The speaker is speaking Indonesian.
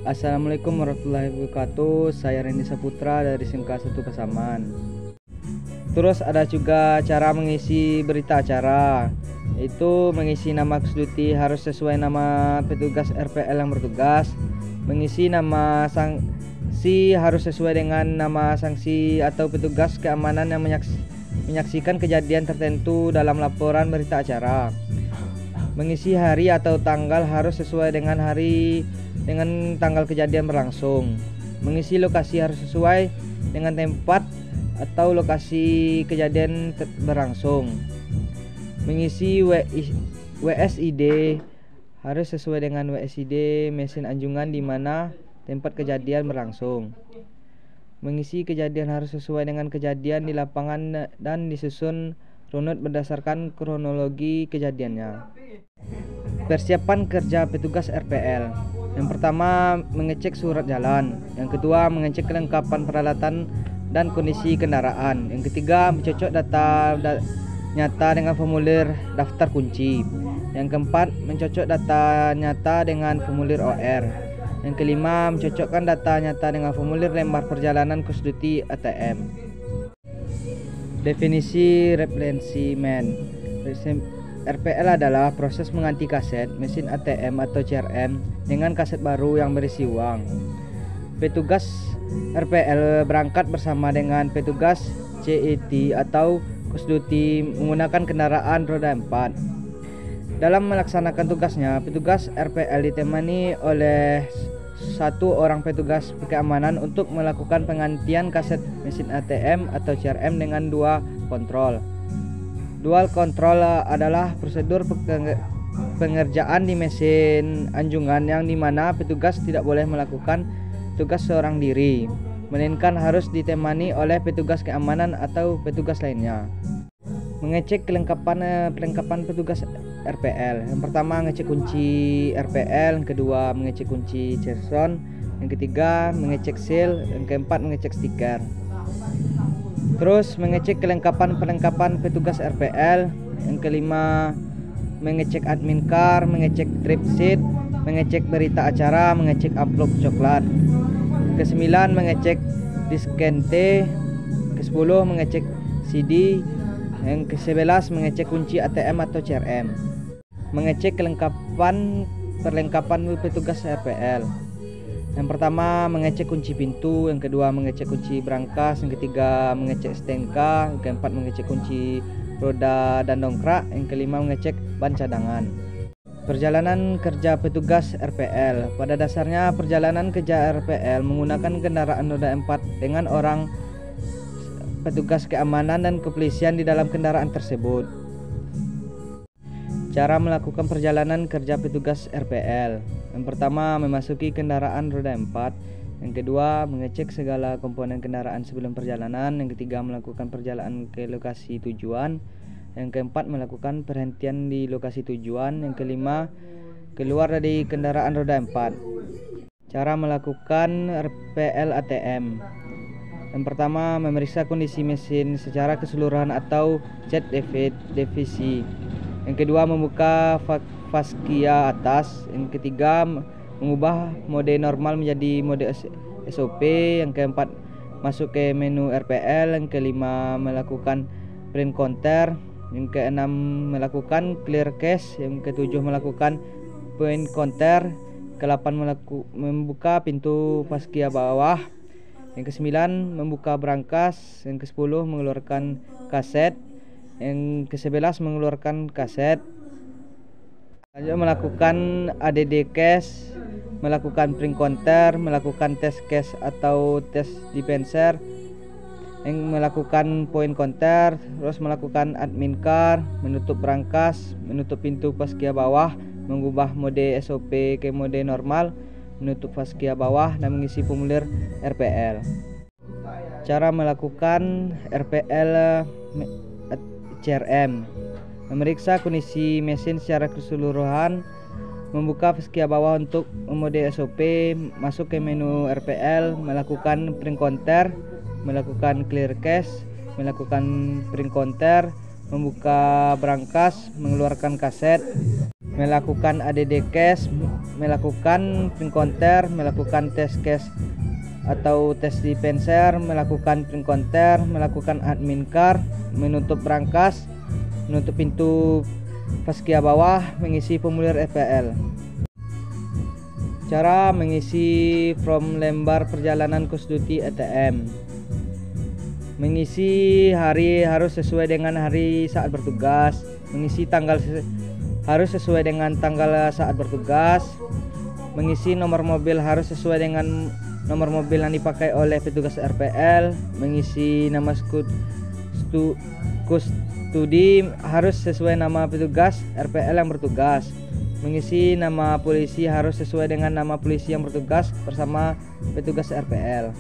Assalamualaikum warahmatullahi wabarakatuh. Saya Randy Saputra dari SMK 1 Pasaman. Terus ada juga cara mengisi berita acara, yaitu mengisi nama kusduti harus sesuai nama petugas RPL yang bertugas. Mengisi nama sanksi harus sesuai dengan nama sanksi atau petugas keamanan yang menyaksikan kejadian tertentu dalam laporan berita acara. Mengisi hari atau tanggal harus sesuai dengan tanggal kejadian berlangsung. Mengisi lokasi harus sesuai dengan tempat atau lokasi kejadian berlangsung. Mengisi WSID harus sesuai dengan WSID mesin anjungan di mana tempat kejadian berlangsung. Mengisi kejadian harus sesuai dengan kejadian di lapangan dan disusun runut berdasarkan kronologi kejadiannya. Persiapan kerja petugas RPL. Yang pertama, mengecek surat jalan. Yang kedua, mengecek kelengkapan peralatan dan kondisi kendaraan. Yang ketiga, mencocok data nyata dengan formulir daftar kunci. Yang keempat, mencocok data nyata dengan formulir OR. Yang kelima, mencocokkan data nyata dengan formulir lembar perjalanan kusduti ATM. Definisi replacement. RPL adalah proses mengganti kaset mesin ATM atau CRM dengan kaset baru yang berisi uang. Petugas RPL berangkat bersama dengan petugas CET atau kusduti menggunakan kendaraan roda 4. Dalam melaksanakan tugasnya, petugas RPL ditemani oleh satu orang petugas keamanan untuk melakukan penggantian kaset mesin ATM atau CRM dengan dual kontrol. Dual kontrol adalah prosedur pengerjaan di mesin anjungan yang dimana petugas tidak boleh melakukan tugas seorang diri, melainkan harus ditemani oleh petugas keamanan atau petugas lainnya. Mengecek perlengkapan petugas RPL. Yang pertama, ngecek kunci RPL. Yang kedua, mengecek kunci Cerson. Yang ketiga, mengecek seal. Yang keempat, mengecek stiker. Terus mengecek perlengkapan petugas RPL. Yang kelima, mengecek admin card, mengecek trip sheet, mengecek berita acara, mengecek amplop coklat. Kesembilan, mengecek diskente. Ke-10, mengecek CD. Yang ke-11, mengecek kunci ATM atau CRM. Mengecek perlengkapan petugas RPL. Yang pertama, mengecek kunci pintu. Yang kedua, mengecek kunci brankas. Yang ketiga, mengecek STNK. Yang keempat, mengecek kunci roda dan dongkrak. Yang kelima, mengecek ban cadangan. Perjalanan kerja petugas RPL. Pada dasarnya, perjalanan kerja RPL menggunakan kendaraan roda 4 dengan orang petugas keamanan dan kepolisian di dalam kendaraan tersebut. Cara melakukan perjalanan kerja petugas RPL. Yang pertama, memasuki kendaraan roda 4. Yang kedua, mengecek segala komponen kendaraan sebelum perjalanan. Yang ketiga, melakukan perjalanan ke lokasi tujuan. Yang keempat, melakukan perhentian di lokasi tujuan. Yang kelima, keluar dari kendaraan roda 4. Cara melakukan RPL ATM. Yang pertama, memeriksa kondisi mesin secara keseluruhan atau cek divisi. Yang kedua, membuka faskia atas. Yang ketiga, mengubah mode normal menjadi mode SOP. Yang keempat, masuk ke menu RPL. Yang kelima, melakukan print counter. Yang keenam, melakukan clear cache. Yang ketujuh, melakukan point counter. Ke-8, membuka pintu faskia bawah. Yang ke-9, membuka brankas. Yang ke-10, mengeluarkan kaset. Yang ke-11, mengeluarkan kaset. Lanjut, melakukan ADD cache, melakukan print counter, melakukan tes cache atau tes dispenser, yang melakukan point counter, terus melakukan admin card, menutup brankas, menutup pintu faskia bawah, mengubah mode SOP ke mode normal, menutup faskia bawah, dan mengisi formulir RPL. Cara melakukan RPL CRM. Memeriksa kondisi mesin secara keseluruhan, membuka faskia bawah untuk mode SOP, masuk ke menu RPL, melakukan print counter, melakukan clear cache, melakukan print counter, membuka brankas, mengeluarkan kaset, melakukan ADD cash, melakukan pin counter, melakukan tes cash atau tes dispenser, melakukan pin counter, melakukan admin card, menutup brankas, menutup pintu paskia bawah, mengisi formulir FPL. Cara mengisi form lembar perjalanan Kusduti ATM. Mengisi hari harus sesuai dengan hari saat bertugas, mengisi tanggal harus sesuai dengan tanggal saat bertugas, mengisi nomor mobil harus sesuai dengan nomor mobil yang dipakai oleh petugas RPL, mengisi nama kustudi harus sesuai nama petugas RPL yang bertugas, mengisi nama polisi harus sesuai dengan nama polisi yang bertugas bersama petugas RPL.